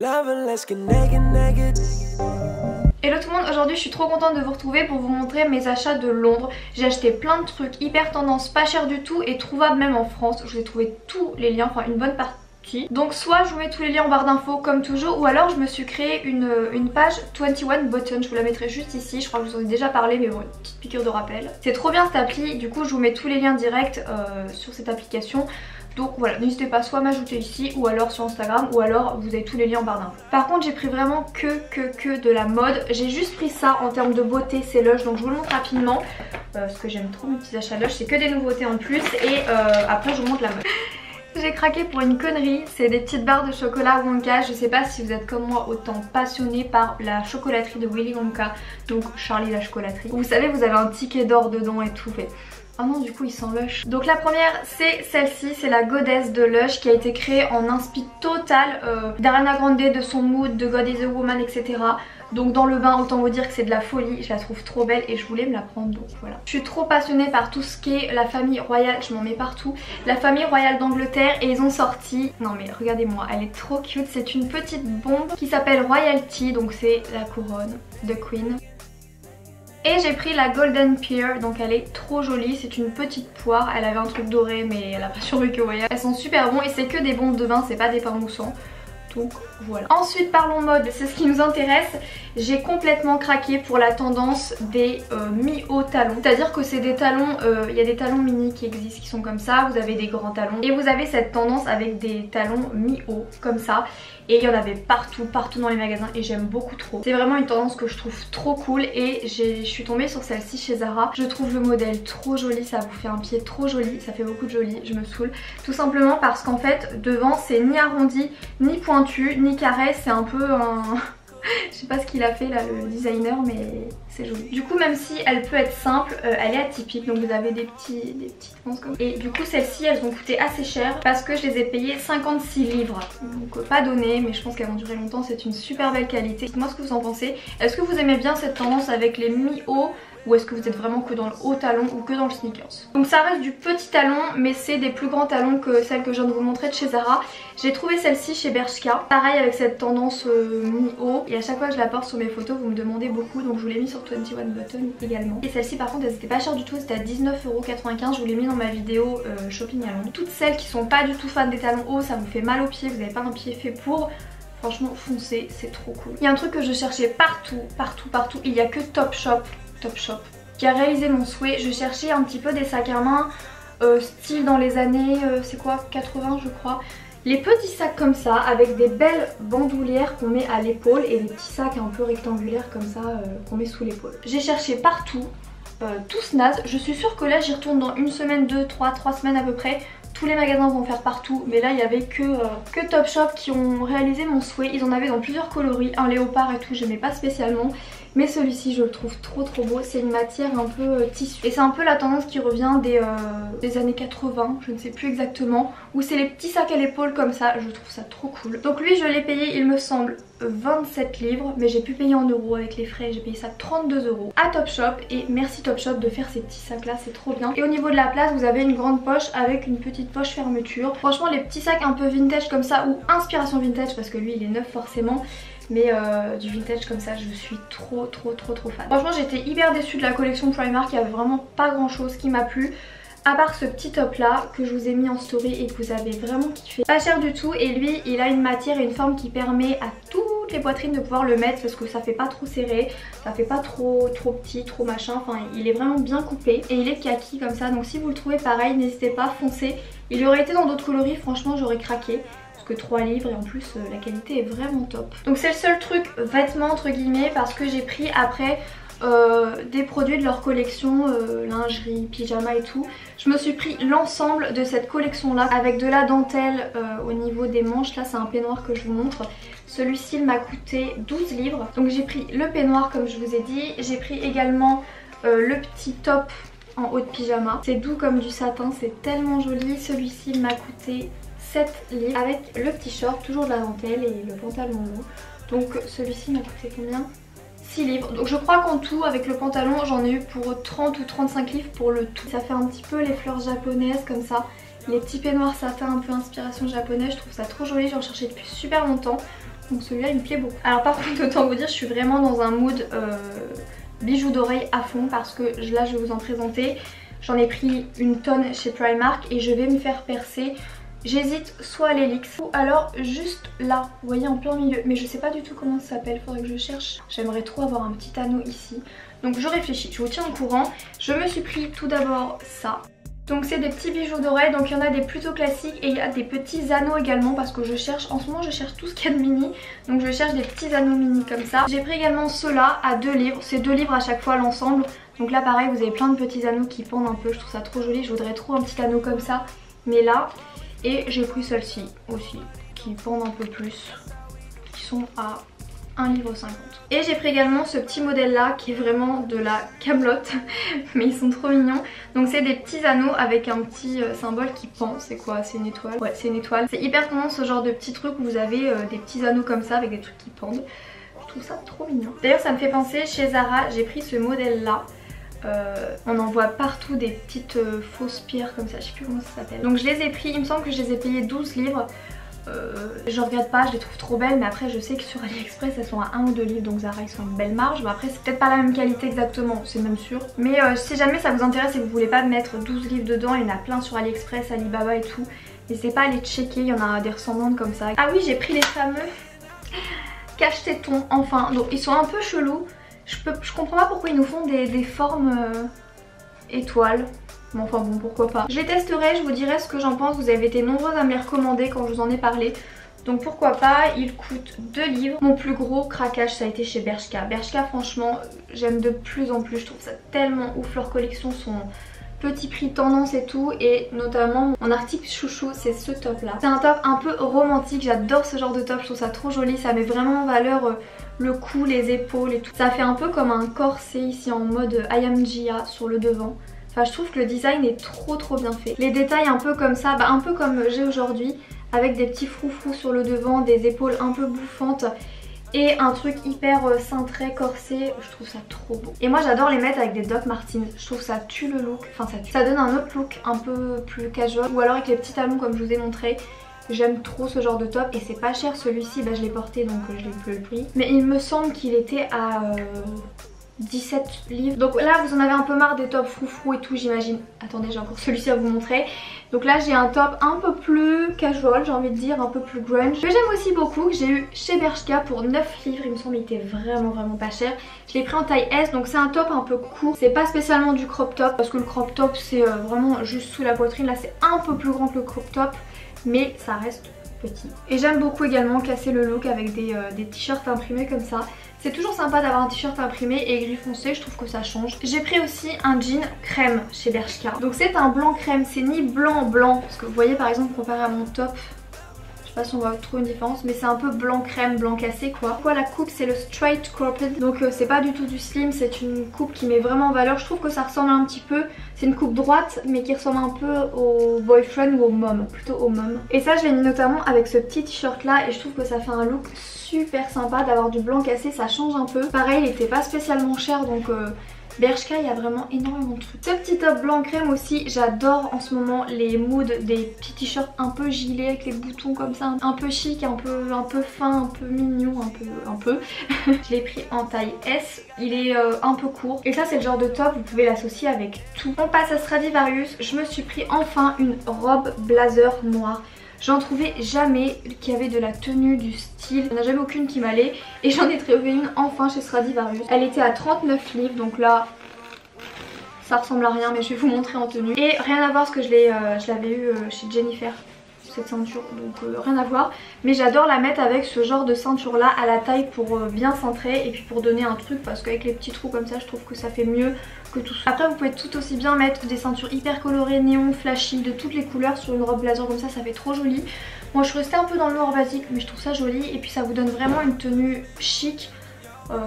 Hello tout le monde, aujourd'hui je suis trop contente de vous retrouver pour vous montrer mes achats de Londres. J'ai acheté plein de trucs hyper tendance, pas cher du tout et trouvables même en France. Je vous ai trouvé tous les liens, enfin une bonne partie. Donc soit je vous mets tous les liens en barre d'infos comme toujours, ou alors je me suis créé une page 21 Buttons, je vous la mettrai juste ici, je crois que je vous en ai déjà parlé mais bon, une petite piqûre de rappel. C'est trop bien cette appli, du coup je vous mets tous les liens directs sur cette application. Donc voilà, n'hésitez pas soit à m'ajouter ici ou alors sur Instagram ou alors vous avez tous les liens en barre d'infos. Par contre j'ai pris vraiment que de la mode. J'ai juste pris ça en termes de beauté, c'est Lush, donc je vous le montre rapidement. Parce que j'aime trop mes petits achats Lush, c'est que des nouveautés en plus et après je vous montre la mode. J'ai craqué pour une connerie, c'est des petites barres de chocolat Wonka. Je sais pas si vous êtes comme moi autant passionné par la chocolaterie de Willy Wonka, donc Charlie la chocolaterie. Vous savez, vous avez un ticket d'or dedans et tout fait. Oh non, du coup il sent Lush. Donc la première c'est celle-ci, c'est la Goddess de Lush qui a été créée en inspi total d'Ariana Grande, de son mood, de God is a Woman, etc. Donc dans le bain, autant vous dire que c'est de la folie, je la trouve trop belle et je voulais me la prendre, donc voilà. Je suis trop passionnée par tout ce qui est la famille royale, je m'en mets partout. La famille royale d'Angleterre et ils ont sorti, non mais regardez-moi, elle est trop cute, c'est une petite bombe qui s'appelle Royalty, donc c'est la couronne de Queen. Et j'ai pris la Golden Pear, donc elle est trop jolie, c'est une petite poire, elle avait un truc doré mais elle a pas survécu au voyage. Elles sont super bons et c'est que des bombes de vin, c'est pas des pains moussants. Donc voilà. Ensuite parlons mode, c'est ce qui nous intéresse. J'ai complètement craqué pour la tendance des mi-hauts talons. C'est-à-dire que c'est des talons, il y a des talons mini qui existent qui sont comme ça, vous avez des grands talons et vous avez cette tendance avec des talons mi-hauts comme ça. Et il y en avait partout dans les magasins et j'aime beaucoup trop. C'est vraiment une tendance que je trouve trop cool et je suis tombée sur celle-ci chez Zara. Je trouve le modèle trop joli, ça vous fait un pied trop joli, ça fait beaucoup de joli, je me saoule. Tout simplement parce qu'en fait devant c'est ni arrondi, ni pointu, ni carré, c'est un peu un... Je sais pas ce qu'il a fait là le designer mais c'est joli. Du coup même si elle peut être simple, elle est atypique, donc vous avez des petites ponces comme ça. Et du coup celles-ci elles ont coûté assez cher parce que je les ai payées 56 livres. Donc pas donné mais je pense qu'elles vont durer longtemps, c'est une super belle qualité. Dites-moi ce que vous en pensez. Est-ce que vous aimez bien cette tendance avec les mi-hauts ou est-ce que vous êtes vraiment que dans le haut talon ou que dans le sneakers? Donc ça reste du petit talon mais c'est des plus grands talons que celle que je viens de vous montrer de chez Zara. J'ai trouvé celle-ci chez Bershka, pareil avec cette tendance mi-haut et à chaque fois que je la porte sur mes photos vous me demandez beaucoup donc je vous l'ai mis sur 21 Button également. Et celle-ci par contre elles étaient pas chères du tout, c'était à 19,95 €, je vous l'ai mis dans ma vidéo shopping à Londres. Toutes celles qui sont pas du tout fans des talons hauts, ça vous fait mal aux pieds, vous n'avez pas un pied fait pour. Franchement foncez, c'est trop cool. Il y a un truc que je cherchais partout, il n'y a que Topshop qui a réalisé mon souhait. Je cherchais un petit peu des sacs à main style dans les années c'est quoi 80 je crois. Les petits sacs comme ça avec des belles bandoulières qu'on met à l'épaule et des petits sacs un peu rectangulaires comme ça qu'on met sous l'épaule. J'ai cherché partout, tous nazes. Je suis sûre que là j'y retourne dans une semaine, 2, 3 semaines à peu près. Tous les magasins vont faire partout mais là il n'y avait que Topshop qui ont réalisé mon souhait. Ils en avaient dans plusieurs coloris, un léopard et tout, j'aimais pas spécialement. Mais celui-ci je le trouve trop beau, c'est une matière un peu tissu. Et c'est un peu la tendance qui revient des années 80, je ne sais plus exactement. Où c'est les petits sacs à l'épaule comme ça, je trouve ça trop cool. Donc lui je l'ai payé il me semble 27 livres, mais j'ai pu payer en euros avec les frais, j'ai payé ça 32 € à Topshop. Et merci Topshop de faire ces petits sacs là, c'est trop bien. Et au niveau de la place vous avez une grande poche avec une petite poche fermeture. Franchement les petits sacs un peu vintage comme ça ou inspiration vintage parce que lui il est neuf forcément. Mais du vintage comme ça je suis trop fan. Franchement j'étais hyper déçue de la collection Primark, il n'y avait vraiment pas grand chose qui m'a plu. À part ce petit top là que je vous ai mis en story et que vous avez vraiment kiffé. Pas cher du tout et lui il a une matière et une forme qui permet à toutes les poitrines de pouvoir le mettre parce que ça fait pas trop serré, ça fait pas trop petit, trop machin, enfin il est vraiment bien coupé et il est kaki comme ça. Donc si vous le trouvez pareil n'hésitez pas, foncez. Il aurait été dans d'autres coloris, franchement j'aurais craqué. Que 3 livres et en plus la qualité est vraiment top. Donc c'est le seul truc vêtements entre guillemets parce que j'ai pris après des produits de leur collection, lingerie, pyjama et tout. Je me suis pris l'ensemble de cette collection là avec de la dentelle au niveau des manches. Là c'est un peignoir que je vous montre. Celui-ci il m'a coûté 12 livres. Donc j'ai pris le peignoir comme je vous ai dit. J'ai pris également le petit top en haut de pyjama. C'est doux comme du satin, c'est tellement joli. Celui-ci il m'a coûté 7 livres avec le petit short, toujours de la dentelle et le pantalon long. Donc celui-ci m'a coûté combien? 6 livres. Donc je crois qu'en tout avec le pantalon j'en ai eu pour 30 ou 35 livres pour le tout. Ça fait un petit peu les fleurs japonaises comme ça. Les petits peignoirs satin un peu inspiration japonaise, je trouve ça trop joli, j'en cherchais depuis super longtemps. Donc celui-là il me plaît beaucoup. Alors par contre autant vous dire je suis vraiment dans un mood bijoux d'oreille à fond parce que là je vais vous en présenter. J'en ai pris une tonne chez Primark et je vais me faire percer. J'hésite soit à l'Helix ou alors juste là, vous voyez en plein milieu. Mais je sais pas du tout comment ça s'appelle, faudrait que je cherche. J'aimerais trop avoir un petit anneau ici. Donc je réfléchis, je vous tiens au courant. Je me suis pris tout d'abord ça. Donc c'est des petits bijoux d'oreille, donc il y en a des plutôt classiques et il y a des petits anneaux également parce que je cherche, en ce moment je cherche tout ce qu'il y a de mini. Donc je cherche des petits anneaux mini comme ça. J'ai pris également ceux-là à 2 livres, c'est 2 livres à chaque fois l'ensemble. Donc là pareil vous avez plein de petits anneaux qui pendent un peu, je trouve ça trop joli. Je voudrais trop un petit anneau comme ça, mais là... Et j'ai pris celle-ci aussi, qui pendent un peu plus, qui sont à 1,50 livre. Et j'ai pris également ce petit modèle là, qui est vraiment de la camelote, mais ils sont trop mignons. Donc c'est des petits anneaux avec un petit symbole qui pend, c'est quoi? C'est une étoile? Ouais, c'est une étoile. C'est hyper tendance ce genre de petits trucs où vous avez des petits anneaux comme ça avec des trucs qui pendent. Je trouve ça trop mignon. D'ailleurs ça me fait penser, chez Zara, j'ai pris ce modèle là. On en voit partout des petites fausses pierres comme ça, je sais plus comment ça s'appelle. Donc je les ai pris, il me semble que je les ai payés 12 livres. Je regrette pas, je les trouve trop belles, mais après je sais que sur AliExpress elles sont à 1 ou 2 livres, donc Zara ils sont une belle marge. Bon, après c'est peut-être pas la même qualité exactement, c'est même sûr. Mais si jamais ça vous intéresse et que vous voulez pas mettre 12 livres dedans, il y en a plein sur AliExpress, Alibaba et tout. N'hésitez pas à les checker, il y en a des ressemblantes comme ça. Ah oui, j'ai pris les fameux cache-tétons, enfin, donc ils sont un peu chelous. Je comprends pas pourquoi ils nous font des formes étoiles. Mais enfin bon, pourquoi pas. Je les testerai, je vous dirai ce que j'en pense. Vous avez été nombreuses à me les recommander quand je vous en ai parlé. Donc pourquoi pas, ils coûtent 2 livres. Mon plus gros craquage ça a été chez Bershka. Bershka franchement, j'aime de plus en plus. Je trouve ça tellement ouf, leurs collections sont petit prix tendance et tout. Et notamment mon article chouchou c'est ce top là. C'est un top un peu romantique, j'adore ce genre de top, je trouve ça trop joli. Ça met vraiment en valeur... le cou, les épaules et tout. Ça fait un peu comme un corset ici en mode I am Gia sur le devant. Enfin je trouve que le design est trop bien fait. Les détails un peu comme ça, un peu comme j'ai aujourd'hui, avec des petits froufrous sur le devant, des épaules un peu bouffantes et un truc hyper cintré, corsé. Je trouve ça trop beau. Et moi j'adore les mettre avec des Doc Martens. Je trouve que ça tue le look, enfin ça tue. Ça donne un autre look un peu plus casual. Ou alors avec les petits talons comme je vous ai montré. J'aime trop ce genre de top et c'est pas cher celui-ci, je l'ai porté donc je l'ai plus le prix. Mais il me semble qu'il était à 17 livres. Donc là vous en avez un peu marre des tops froufrou et tout j'imagine. Attendez j'ai encore celui-ci à vous montrer. Donc là j'ai un top un peu plus casual, j'ai envie de dire, un peu plus grunge. Que j'aime aussi beaucoup, que j'ai eu chez Bershka pour 9 livres, il me semble qu'il était vraiment pas cher. Je l'ai pris en taille S, donc c'est un top un peu court. C'est pas spécialement du crop top parce que le crop top c'est vraiment juste sous la poitrine. Là c'est un peu plus grand que le crop top. Mais ça reste petit. Et j'aime beaucoup également casser le look avec des t-shirts imprimés comme ça. C'est toujours sympa d'avoir un t-shirt imprimé et gris foncé, je trouve que ça change. J'ai pris aussi un jean crème chez Bershka. Donc c'est un blanc crème, c'est ni blanc parce que vous voyez par exemple comparé à mon top, je sais pas si on voit trop une différence, mais c'est un peu blanc crème, blanc cassé quoi. La coupe c'est le straight cropped, donc c'est pas du tout du slim, c'est une coupe qui met vraiment en valeur. Je trouve que ça ressemble un petit peu, c'est une coupe droite mais qui ressemble un peu au boyfriend ou au mom, plutôt au mom. Et ça je l'ai mis notamment avec ce petit t-shirt là et je trouve que ça fait un look super sympa d'avoir du blanc cassé, ça change un peu. Pareil il était pas spécialement cher donc... Bershka il y a vraiment énormément de trucs. Ce petit top blanc crème aussi, j'adore en ce moment les moods des petits t-shirts un peu gilets avec les boutons comme ça, un peu chic, un peu fin, un peu mignon, un peu. Je l'ai pris en taille S, il est un peu court et ça c'est le genre de top, vous pouvez l'associer avec tout. On passe à Stradivarius, je me suis pris enfin une robe blazer noire. J'en trouvais jamais qui avait de la tenue, du style. Il n'y en a jamais aucune qui m'allait. Et j'en ai trouvé une enfin chez Stradivarius. Elle était à 39 livres. Donc là, ça ressemble à rien. Mais je vais vous montrer en tenue. Et rien à voir parce que je l'avais eu chez Jennifer. Cette ceinture. Donc rien à voir. Mais j'adore la mettre avec ce genre de ceinture là à la taille pour bien centrer. Et puis pour donner un truc. Parce qu'avec les petits trous comme ça, je trouve que ça fait mieux que tout ça. Après vous pouvez tout aussi bien mettre des ceintures hyper colorées, néon, flashy, de toutes les couleurs sur une robe blazer comme ça fait trop joli. Moi je suis restée un peu dans le noir basique mais je trouve ça joli et puis ça vous donne vraiment une tenue chic,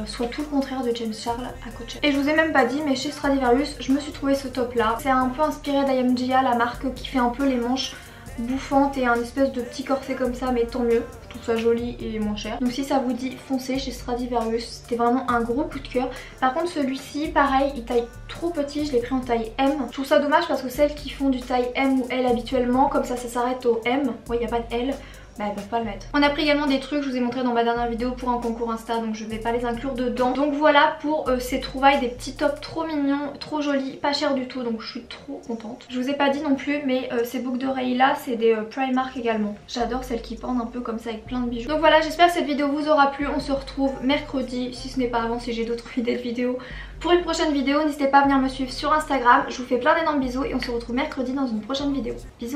soit tout le contraire de James Charles à Coachella. Et je vous ai même pas dit mais chez Stradivarius je me suis trouvé ce top là. C'est un peu inspiré d'I Am Gia, la marque qui fait un peu les manches bouffante et un espèce de petit corset comme ça, mais tant mieux, je trouve ça joli et moins cher. Donc si ça vous dit, foncez chez Stradivarius, c'était vraiment un gros coup de cœur. Par contre celui-ci pareil, il taille trop petit, je l'ai pris en taille M. Je trouve ça dommage parce que celles qui font du taille M ou L habituellement, comme ça s'arrête au M, ouais il n'y a pas de L, bah elles peuvent pas le mettre. On a pris également des trucs, je vous ai montré dans ma dernière vidéo pour un concours Insta, donc je vais pas les inclure dedans. Donc voilà pour ces trouvailles, des petits tops trop mignons, trop jolis, pas cher du tout, donc je suis trop contente. Je vous ai pas dit non plus, mais ces boucles d'oreilles là, c'est des Primark également. J'adore celles qui pendent un peu comme ça avec plein de bijoux. Donc voilà, j'espère que cette vidéo vous aura plu. On se retrouve mercredi, si ce n'est pas avant, si j'ai d'autres idées de vidéos pour une prochaine vidéo. N'hésitez pas à venir me suivre sur Instagram. Je vous fais plein d'énormes bisous et on se retrouve mercredi dans une prochaine vidéo. Bisous.